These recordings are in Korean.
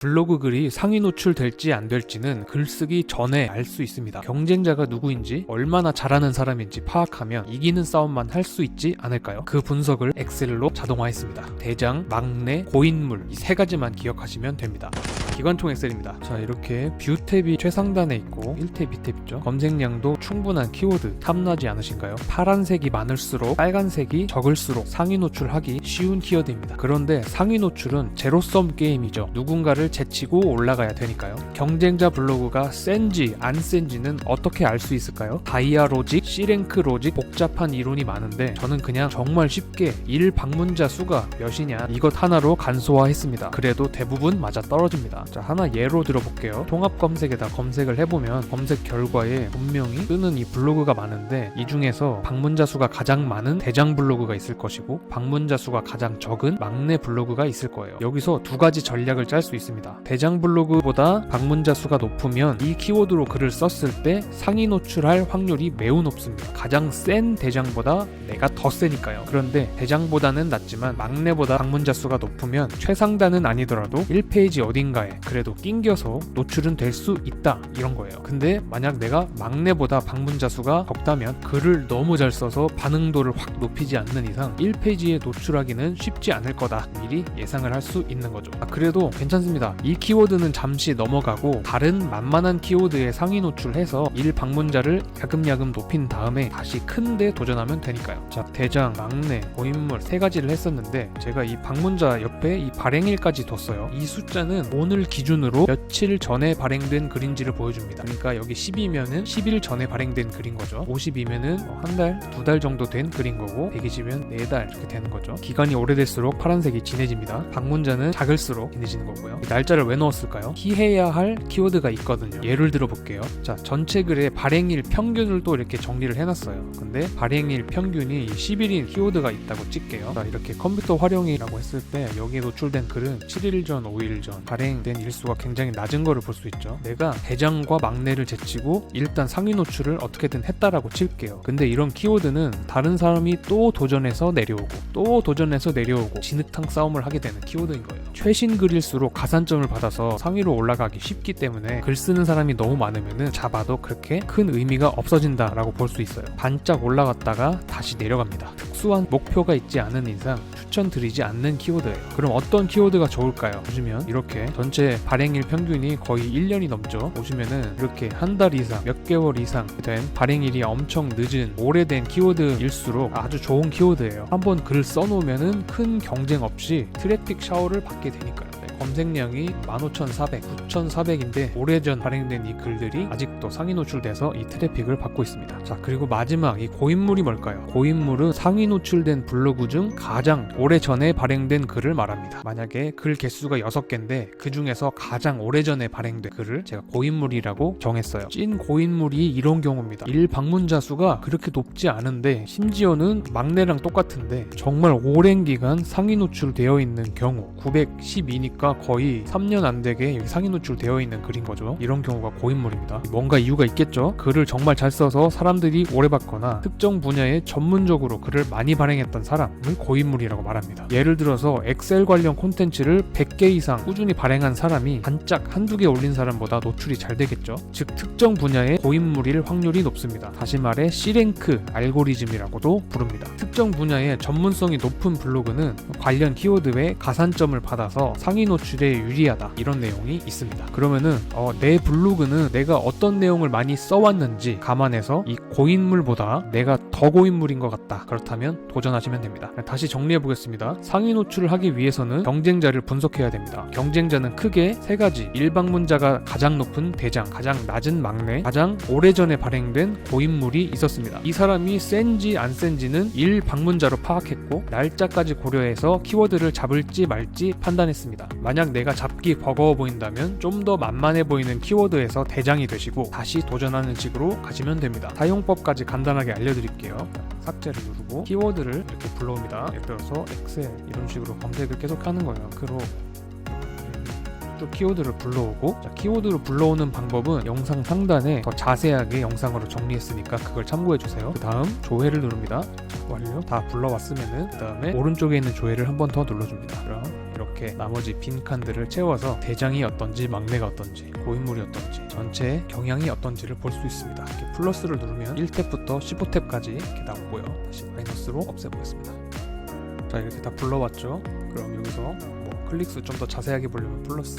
블로그 글이 상위 노출될지 안 될지는 글쓰기 전에 알 수 있습니다. 경쟁자가 누구인지 얼마나 잘하는 사람인지 파악하면 이기는 싸움만 할 수 있지 않을까요? 그 분석을 엑셀로 자동화했습니다. 대장, 막내, 고인물 이 세 가지만 기억하시면 됩니다. 기관총 엑셀입니다. 자, 이렇게 뷰 탭이 최상단에 있고 1탭, 2탭 있죠. 검색량도 충분한 키워드 탐나지 않으신가요? 파란색이 많을수록 빨간색이 적을수록 상위 노출하기 쉬운 키워드입니다. 그런데 상위 노출은 제로섬 게임이죠. 누군가를 제치고 올라가야 되니까요. 경쟁자 블로그가 센지 안 센지는 어떻게 알 수 있을까요? 다이아 로직, C랭크 로직 복잡한 이론이 많은데 저는 그냥 정말 쉽게 1방문자 수가 몇이냐 이것 하나로 간소화했습니다. 그래도 대부분 맞아 떨어집니다. 자, 하나 예로 들어볼게요. 통합 검색에다 검색을 해보면 검색 결과에 분명히 뜨는 이 블로그가 많은데 이 중에서 방문자 수가 가장 많은 대장 블로그가 있을 것이고 방문자 수가 가장 적은 막내 블로그가 있을 거예요. 여기서 두 가지 전략을 짤 수 있습니다. 대장 블로그보다 방문자 수가 높으면 이 키워드로 글을 썼을 때 상위 노출할 확률이 매우 높습니다. 가장 센 대장보다 내가 더 세니까요. 그런데 대장보다는 낮지만 막내보다 방문자 수가 높으면 최상단은 아니더라도 1페이지 어딘가에 그래도 낑겨서 노출은 될 수 있다 이런 거예요. 근데 만약 내가 막내보다 방문자 수가 적다면 글을 너무 잘 써서 반응도를 확 높이지 않는 이상 1페이지에 노출하기는 쉽지 않을 거다 미리 예상을 할 수 있는 거죠. 그래도 괜찮습니다. 이 키워드는 잠시 넘어가고 다른 만만한 키워드에 상위 노출해서 1방문자를 야금야금 높인 다음에 다시 큰데 도전하면 되니까요. 자, 대장, 막내, 고인물 세 가지를 했었는데 제가 이 방문자 옆에 이 발행일까지 뒀어요. 이 숫자는 오늘 기준으로 며칠 전에 발행된 글인지를 보여줍니다. 그러니까 여기 10이면은 10일 전에 발행된 글인 거죠. 50이면은 한 달, 두 달 정도 된 글인 거고 120이면 4달 이렇게 되는 거죠. 기간이 오래될수록 파란색이 진해집니다. 방문자는 작을수록 진해지는 거고요. 날짜를 왜 넣었을까요? 피해야 할 키워드가 있거든요. 예를 들어 볼게요. 자, 전체 글의 발행일 평균을 또 이렇게 정리를 해놨어요. 근데 발행일 평균이 10일인 키워드가 있다고 찔게요. 자, 이렇게 컴퓨터 활용이라고 했을 때 여기에 노출된 글은 7일 전, 5일 전 발행된 일수가 굉장히 낮은 거를 볼 수 있죠. 내가 대장과 막내를 제치고 일단 상위 노출을 어떻게든 했다라고 칠게요. 근데 이런 키워드는 다른 사람이 또 도전해서 내려오고 또 도전해서 내려오고 진흙탕 싸움을 하게 되는 키워드인 거예요. 최신 글일수록 가산점을 받아서 상위로 올라가기 쉽기 때문에 글 쓰는 사람이 너무 많으면은 잡아도 그렇게 큰 의미가 없어진다라고 볼 수 있어요. 반짝 올라갔다가 다시 내려갑니다. 특수한 목표가 있지 않은 이상 추천드리지 않는 키워드예요. 그럼 어떤 키워드가 좋을까요? 보시면 이렇게 전체 발행일 평균이 거의 1년이 넘죠. 보시면은 이렇게 한 달 이상, 몇 개월 이상 된 발행일이 엄청 늦은 오래된 키워드일수록 아주 좋은 키워드예요. 한번 글을 써놓으면은 큰 경쟁 없이 트래픽 샤워를 받게 되니까요. 검색량이 15,400, 9,400인데 오래전 발행된 이 글들이 아직도 상위 노출돼서 이 트래픽을 받고 있습니다. 자, 그리고 마지막 이 고인물이 뭘까요? 고인물은 상위 노출된 블로그 중 가장 오래전에 발행된 글을 말합니다. 만약에 글 개수가 6개인데 그 중에서 가장 오래전에 발행된 글을 제가 고인물이라고 정했어요. 찐 고인물이 이런 경우입니다. 1방문자 수가 그렇게 높지 않은데 심지어는 막내랑 똑같은데 정말 오랜 기간 상위 노출되어 있는 경우 912니까 거의 3년 안 되게 여기 상위 노출되어 있는 글인 거죠. 이런 경우가 고인물입니다. 뭔가 이유가 있겠죠. 글을 정말 잘 써서 사람들이 오래 봤거나 특정 분야에 전문적으로 글을 많이 발행했던 사람을 고인물이라고 말합니다. 예를 들어서 엑셀 관련 콘텐츠를 100개 이상 꾸준히 발행한 사람이 반짝 한두 개 올린 사람보다 노출이 잘 되겠죠. 즉 특정 분야의 고인물일 확률이 높습니다. 다시 말해 C랭크 알고리즘이라고도 부릅니다. 특정 분야의 전문성이 높은 블로그는 관련 키워드에 가산점을 받아서 상위 노출에 유리하다 이런 내용이 있습니다. 그러면은 내 블로그는 내가 어떤 내용을 많이 써왔는지 감안해서 이 고인물보다 내가 더 고인물인 것 같다. 그렇다면 도전하시면 됩니다. 다시 정리해 보겠습니다. 상위 노출을 하기 위해서는 경쟁자를 분석해야 됩니다. 경쟁자는 크게 세 가지. 1방문자가 가장 높은 대장, 가장 낮은 막내, 가장 오래전에 발행된 고인물이 있었습니다. 이 사람이 센지 안 센지는 1방문자로 파악했고 날짜까지 고려해서 키워드를 잡을지 말지 판단했습니다. 만약 내가 잡기 버거워 보인다면 좀 더 만만해 보이는 키워드에서 대장이 되시고 다시 도전하는 식으로 가시면 됩니다. 사용법까지 간단하게 알려드릴게요. 삭제를 누르고 키워드를 이렇게 불러옵니다. 예를 들어서 엑셀 이런 식으로 검색을 계속 하는 거예요. 그로 쭉 키워드를 불러오고, 자, 키워드를 불러오는 방법은 영상 상단에 더 자세하게 영상으로 정리했으니까 그걸 참고해주세요. 그 다음 조회를 누릅니다. 완료. 다 불러왔으면은 그 다음에 오른쪽에 있는 조회를 한 번 더 눌러줍니다. 그럼 이렇게 나머지 빈 칸들을 채워서 대장이 어떤지 막내가 어떤지 고인물이 어떤지 전체의 경향이 어떤지를 볼 수 있습니다. 이렇게 플러스를 누르면 1탭부터 15탭까지 이렇게 나오고요. 다시 마이너스로 없애보겠습니다. 자, 이렇게 다 불러왔죠. 그럼 여기서 뭐 클릭수 좀 더 자세하게 보려면 플러스,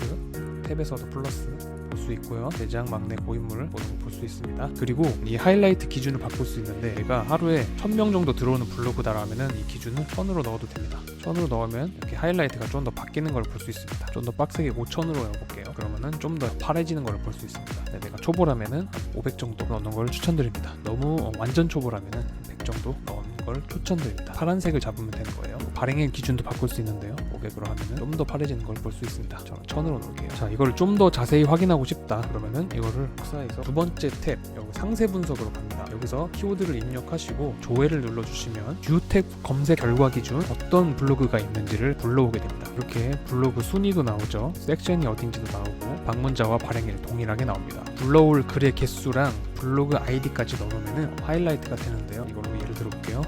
탭에서도 플러스 볼 수 있고요. 대장, 막내, 고인물 볼 수 있습니다. 그리고 이 하이라이트 기준을 바꿀 수 있는데 내가 하루에 1000명 정도 들어오는 블로그다라면은 이 기준을 1000으로 넣어도 됩니다. 1000으로 넣으면 이렇게 하이라이트가 좀 더 바뀌는 걸 볼 수 있습니다. 좀 더 빡세게 5000으로 넣어볼게요. 그러면은 좀 더 파래지는 걸 볼 수 있습니다. 네, 내가 초보라면은 500 정도 넣는 걸 추천드립니다. 너무 완전 초보라면은 100 정도 넣는 걸 추천드립니다. 파란색을 잡으면 되는 거예요. 발행일 기준도 바꿀 수 있는데요. 500으로 하면은 좀 더 파래지는 걸 볼 수 있습니다. 저는 1000으로 놓을게요. 자, 이걸 좀 더 자세히 확인하고 싶다 그러면은 이거를 복사해서 두 번째 탭 여기 상세 분석으로 갑니다. 여기서 키워드를 입력하시고 조회를 눌러주시면 뷰 탭 검색 결과 기준 어떤 블로그가 있는지를 불러오게 됩니다. 이렇게 블로그 순위도 나오죠. 섹션이 어딘지도 나오고 방문자와 발행일 동일하게 나옵니다. 불러올 글의 개수랑 블로그 아이디까지 넣으면은 하이라이트가 되는데요. 이걸로 예를 들어볼게요.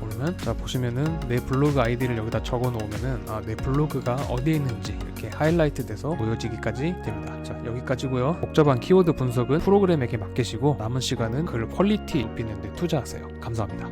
보면 자 보시면은 내 블로그 아이디를 여기다 적어 놓으면은 내 블로그가 어디에 있는지 이렇게 하이라이트 돼서 보여지기까지 됩니다. 자, 여기까지고요. 복잡한 키워드 분석은 프로그램에게 맡기시고 남은 시간은 글 퀄리티 높이는 데 투자하세요. 감사합니다.